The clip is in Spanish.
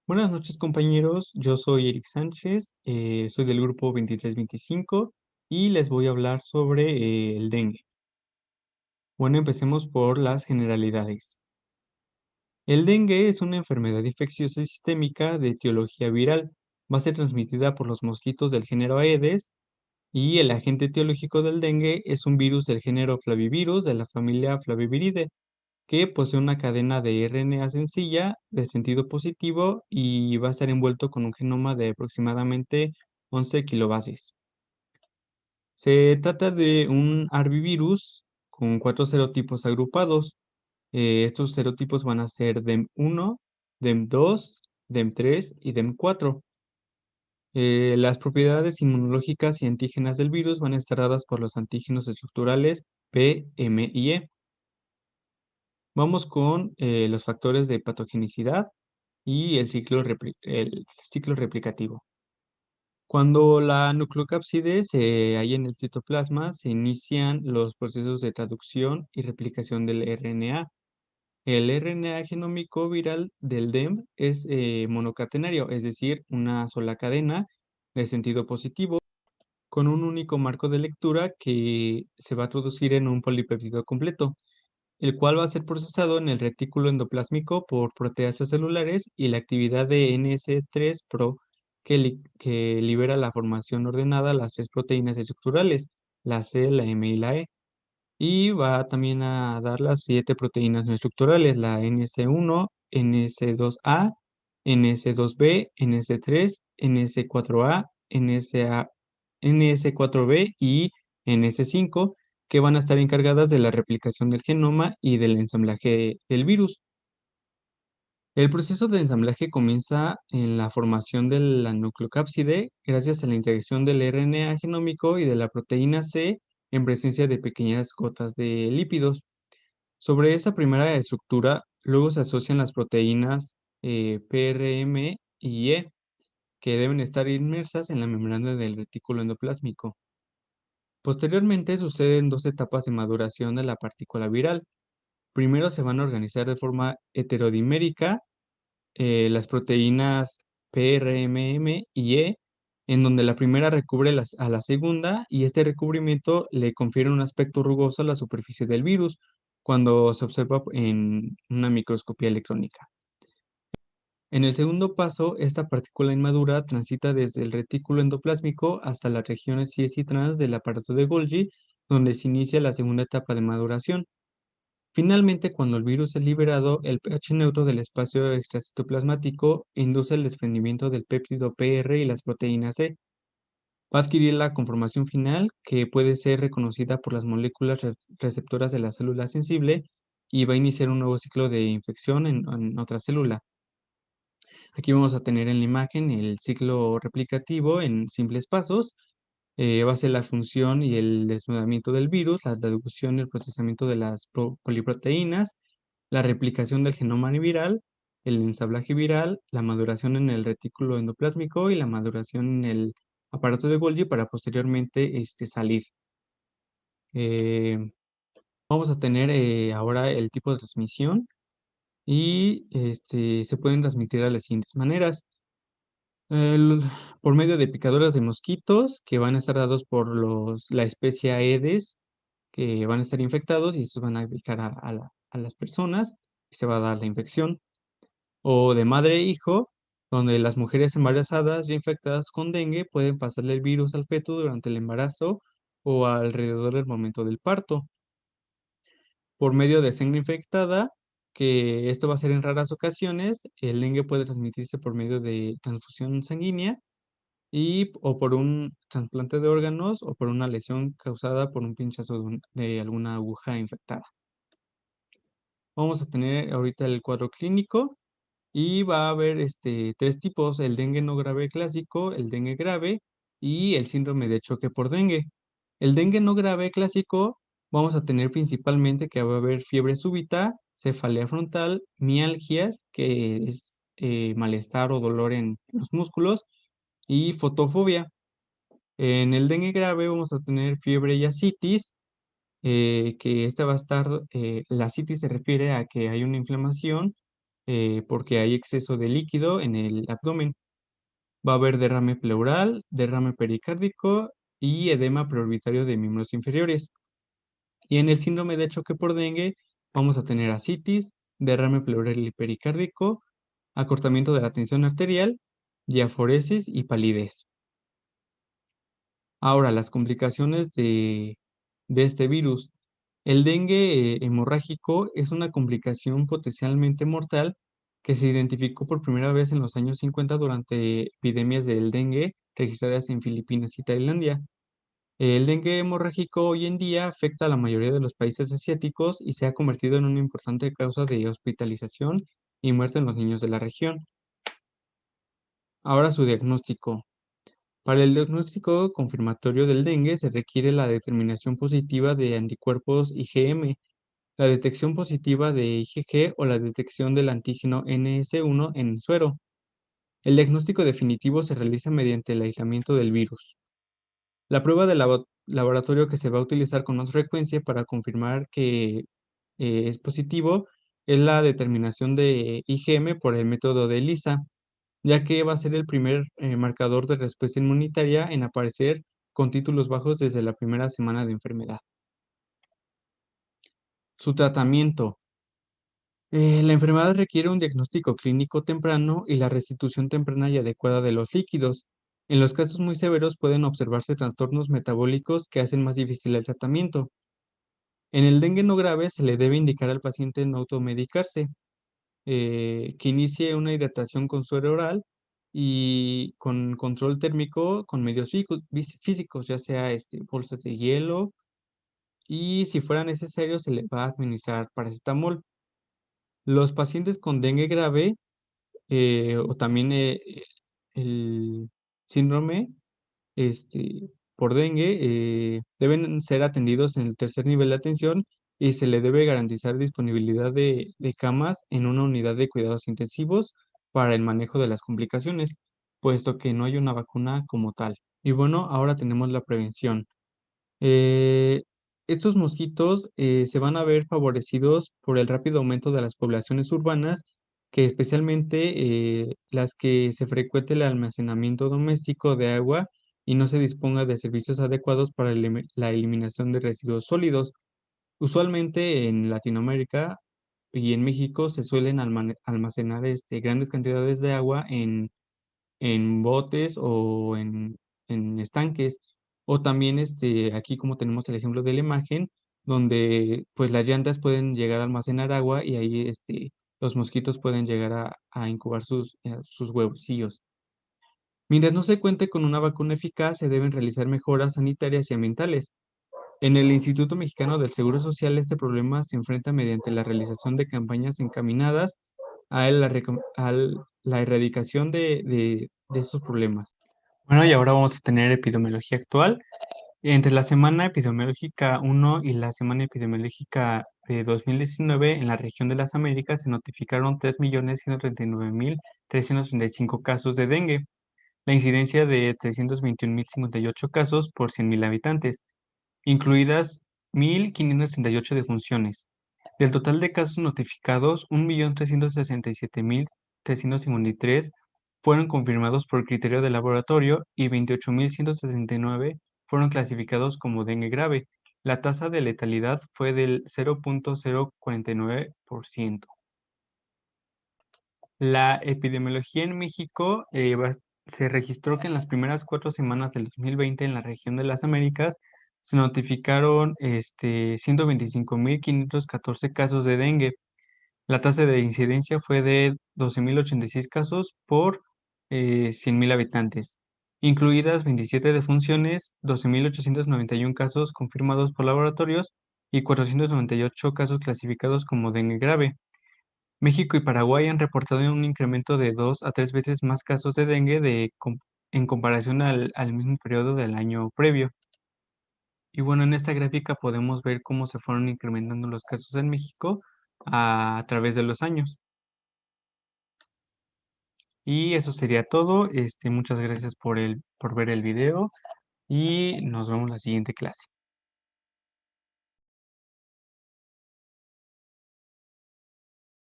Buenas noches, compañeros. Yo soy Eric Sánchez, soy del grupo 2325 y les voy a hablar sobre el dengue. Bueno, empecemos por las generalidades. El dengue es una enfermedad infecciosa sistémica de etiología viral. Va a ser transmitida por los mosquitos del género Aedes y el agente etiológico del dengue es un virus del género Flavivirus de la familia Flaviviridae, que posee una cadena de RNA sencilla de sentido positivo y va a estar envuelto con un genoma de aproximadamente 11 kilobases. Se trata de un arbivirus con cuatro serotipos agrupados. Estos serotipos van a ser DEM1, DEM2, DEM3 y DEM4. Las propiedades inmunológicas y antígenas del virus van a estar dadas por los antígenos estructurales P, M y E. Vamos con los factores de patogenicidad y el ciclo replicativo. Cuando la nucleocápside se halla en el citoplasma, se inician los procesos de traducción y replicación del RNA. El RNA genómico viral del DEM es monocatenario, es decir, una sola cadena de sentido positivo con un único marco de lectura que se va a traducir en un polipéptido completo, el cual va a ser procesado en el retículo endoplásmico por proteasas celulares y la actividad de NS3-PRO que libera la formación ordenada a las tres proteínas estructurales, la C, la M y la E. Y va también a dar las siete proteínas no estructurales, la NS1, NS2A, NS2B, NS3, NS4A, NS4B y NS5, que van a estar encargadas de la replicación del genoma y del ensamblaje del virus. El proceso de ensamblaje comienza en la formación de la nucleocápside gracias a la integración del RNA genómico y de la proteína C en presencia de pequeñas gotas de lípidos. Sobre esa primera estructura, luego se asocian las proteínas PRM y E, que deben estar inmersas en la membrana del retículo endoplásmico. Posteriormente suceden dos etapas de maduración de la partícula viral. Primero se van a organizar de forma heterodimérica las proteínas PRMM y E, en donde la primera recubre a la segunda y este recubrimiento le confiere un aspecto rugoso a la superficie del virus cuando se observa en una microscopía electrónica. En el segundo paso, esta partícula inmadura transita desde el retículo endoplásmico hasta las regiones cis y trans del aparato de Golgi, donde se inicia la segunda etapa de maduración. Finalmente, cuando el virus es liberado, el pH neutro del espacio extracitoplasmático induce el desprendimiento del péptido PR y las proteínas C. Va a adquirir la conformación final, que puede ser reconocida por las moléculas receptoras de la célula sensible, y va a iniciar un nuevo ciclo de infección en otra célula. Aquí vamos a tener en la imagen el ciclo replicativo en simples pasos. Va a ser la función y el desnudamiento del virus, la traducción y el procesamiento de las poliproteínas, la replicación del genoma viral, el ensamblaje viral, la maduración en el retículo endoplásmico y la maduración en el aparato de Golgi para posteriormente salir. Eh, Vamos a tener ahora el tipo de transmisión y se pueden transmitir de las siguientes maneras. El- por medio de picaduras de mosquitos que van a estar dados por la especie Aedes, que van a estar infectados y estos van a picar a las personas y se va a dar la infección. O de madre e hijo, donde las mujeres embarazadas ya infectadas con dengue pueden pasarle el virus al feto durante el embarazo o alrededor del momento del parto. Por medio de sangre infectada, que esto va a ser en raras ocasiones, el dengue puede transmitirse por medio de transfusión sanguínea o por un trasplante de órganos o por una lesión causada por un pinchazo de alguna aguja infectada. Vamos a tener ahorita el cuadro clínico y va a haber tres tipos: el dengue no grave clásico, el dengue grave y el síndrome de choque por dengue. El dengue no grave clásico vamos a tener principalmente que va a haber fiebre súbita, cefalea frontal, mialgias, que es malestar o dolor en los músculos, y fotofobia. En el dengue grave vamos a tener fiebre y ascitis, que esta va a estar, la ascitis se refiere a que hay una inflamación porque hay exceso de líquido en el abdomen. Va a haber derrame pleural, derrame pericárdico y edema preorbitario de miembros inferiores. Y en el síndrome de choque por dengue vamos a tener ascitis, derrame pleural y pericárdico, acortamiento de la tensión arterial, diaforesis y palidez. Ahora, las complicaciones de este virus. El dengue hemorrágico es una complicación potencialmente mortal que se identificó por primera vez en los años 50 durante epidemias del dengue registradas en Filipinas y Tailandia. El dengue hemorrágico hoy en día afecta a la mayoría de los países asiáticos y se ha convertido en una importante causa de hospitalización y muerte en los niños de la región. Ahora su diagnóstico. Para el diagnóstico confirmatorio del dengue se requiere la determinación positiva de anticuerpos IgM, la detección positiva de IgG o la detección del antígeno NS1 en suero. El diagnóstico definitivo se realiza mediante el aislamiento del virus. La prueba de laboratorio que se va a utilizar con más frecuencia para confirmar que es positivo es la determinación de IgM por el método de ELISA, ya que va a ser el primer marcador de respuesta inmunitaria en aparecer con títulos bajos desde la primera semana de enfermedad. Su tratamiento. La enfermedad requiere un diagnóstico clínico temprano y la restitución temprana y adecuada de los líquidos. En los casos muy severos pueden observarse trastornos metabólicos que hacen más difícil el tratamiento. En el dengue no grave se le debe indicar al paciente no automedicarse, que inicie una hidratación con suero oral y con control térmico con medios físicos, ya sea bolsas de hielo, y si fuera necesario se le va a administrar paracetamol. Los pacientes con dengue grave o también el síndrome por dengue deben ser atendidos en el tercer nivel de atención y se le debe garantizar disponibilidad de camas en una unidad de cuidados intensivos para el manejo de las complicaciones, puesto que no hay una vacuna como tal. Y bueno, ahora tenemos la prevención. Eh, Estos mosquitos se van a ver favorecidos por el rápido aumento de las poblaciones urbanas, que especialmente las que se frecuente el almacenamiento doméstico de agua y no se disponga de servicios adecuados para la eliminación de residuos sólidos. Usualmente en Latinoamérica y en México se suelen almacenar grandes cantidades de agua en botes o en estanques. O también aquí como tenemos el ejemplo de la imagen, donde pues las llantas pueden llegar a almacenar agua y ahí los mosquitos pueden llegar a incubar sus huevecillos. Mientras no se cuente con una vacuna eficaz, se deben realizar mejoras sanitarias y ambientales. En el Instituto Mexicano del Seguro Social, este problema se enfrenta mediante la realización de campañas encaminadas a la erradicación de esos problemas. Bueno, y ahora vamos a tener epidemiología actual. Entre la semana epidemiológica 1 y la semana epidemiológica de 2019, en la región de las Américas se notificaron 3.139.335 casos de dengue, la incidencia de 321.058 casos por 100.000 habitantes, incluidas 1.538 defunciones. Del total de casos notificados, 1.367.353 fueron confirmados por criterio de laboratorio y 28.169 fueron clasificados como dengue grave. La tasa de letalidad fue del 0.049%. La epidemiología en México se registró que en las primeras 4 semanas del 2020 en la región de las Américas se notificaron 125.514 casos de dengue. La tasa de incidencia fue de 12.086 casos por 100.000 habitantes, incluidas 27 defunciones, 12.891 casos confirmados por laboratorios y 498 casos clasificados como dengue grave. México y Paraguay han reportado un incremento de 2 a 3 veces más casos de dengue en comparación al mismo periodo del año previo. Y bueno, en esta gráfica podemos ver cómo se fueron incrementando los casos en México a través de los años. Y eso sería todo. Muchas gracias por ver el video y nos vemos la siguiente clase.